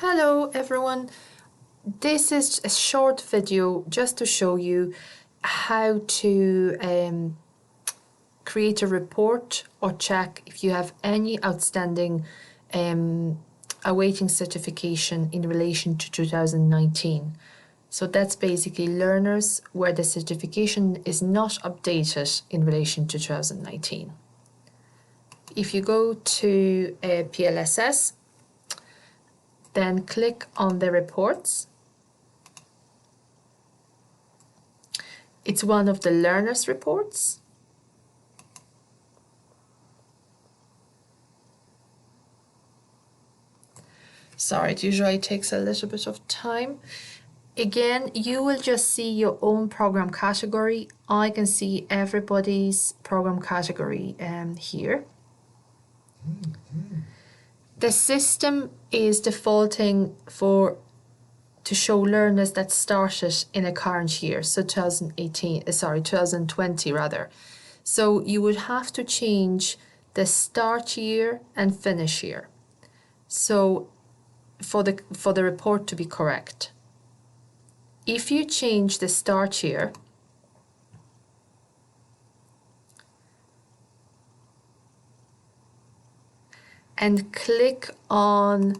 Hello everyone, this is a short video just to show you how to create a report or check if you have any outstanding awaiting certification in relation to 2019. So that's basically learners where the certification is not updated in relation to 2019. If you go to PLSS, then click on the reports. It's one of the learners reports. Sorry, it usually takes a little bit of time. Again, you will just see your own program category. I can see everybody's program category here. The system is defaulting to show learners that started in a current year, so 2020 rather. So you would have to change the start year and finish year. So for the report to be correct. If you change the start year, and click on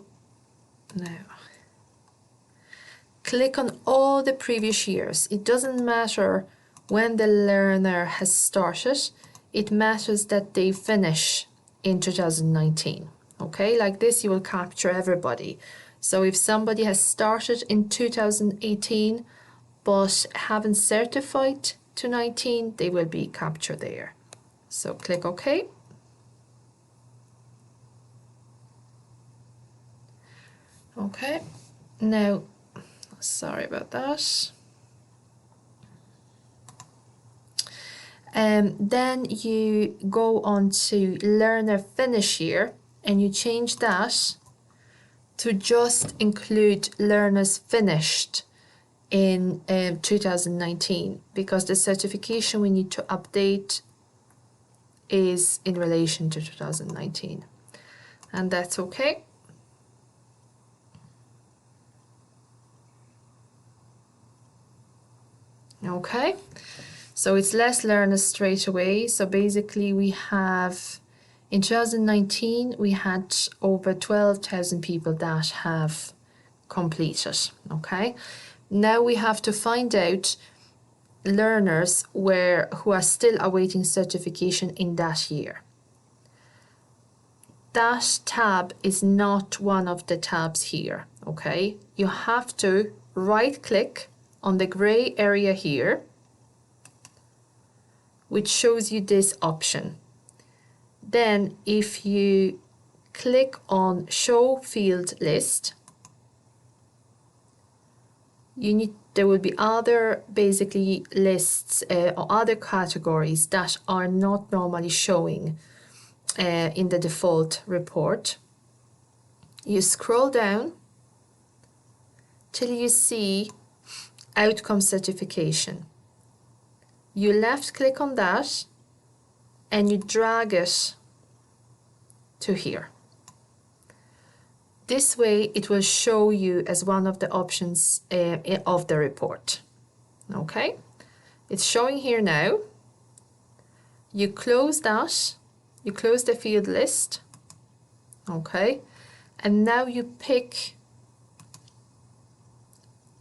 all the previous years. It doesn't matter when the learner has started, it matters that they finish in 2019. Okay, like this you will capture everybody. So if somebody has started in 2018 but haven't certified to 19, they will be captured there. So click OK. Okay, now, sorry about that. Then you go on to learner finish year and you change that to just include learners finished in 2019 because the certification we need to update is in relation to 2019, and that's okay. Okay, so it's less learners straight away. So basically we have, in 2019, we had over 12,000 people that have completed, okay? Now we have to find out learners who are still awaiting certification in that year. That tab is not one of the tabs here, okay? You have to right-click on the gray area here, which shows you this option. Then if you click on show field list, there will be other basically lists or other categories that are not normally showing in the default report. You scroll down till you see outcome certification. You left click on that and you drag it to here. This way it will show you as one of the options of the report. Okay, it's showing here now. You close that, you close the field list, okay, and now you pick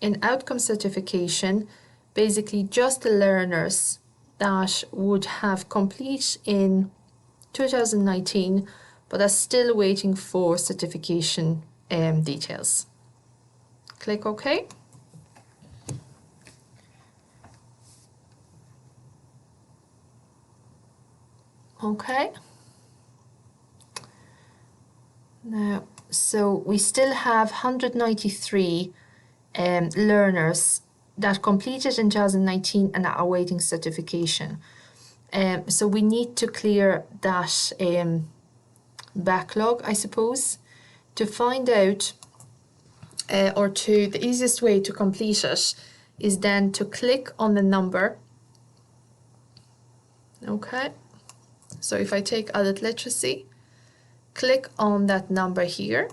in outcome certification, basically just the learners that would have complete in 2019 but are still waiting for certification details. Click OK. Okay. Now, so we still have 193 learners that completed in 2019 and are awaiting certification. So we need to clear that backlog, I suppose, to find out, the easiest way to complete it is then to click on the number. Okay, so if I take adult literacy, click on that number here,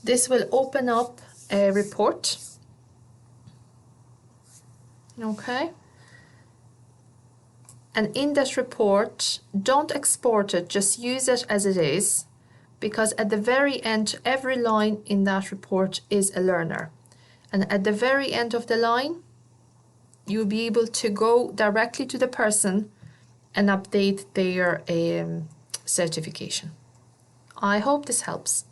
This will open up a report. Okay. And in that report, don't export it, just use it as it is, because at the very end, every line in that report is a learner. And at the very end of the line, you'll be able to go directly to the person and update their certification. I hope this helps.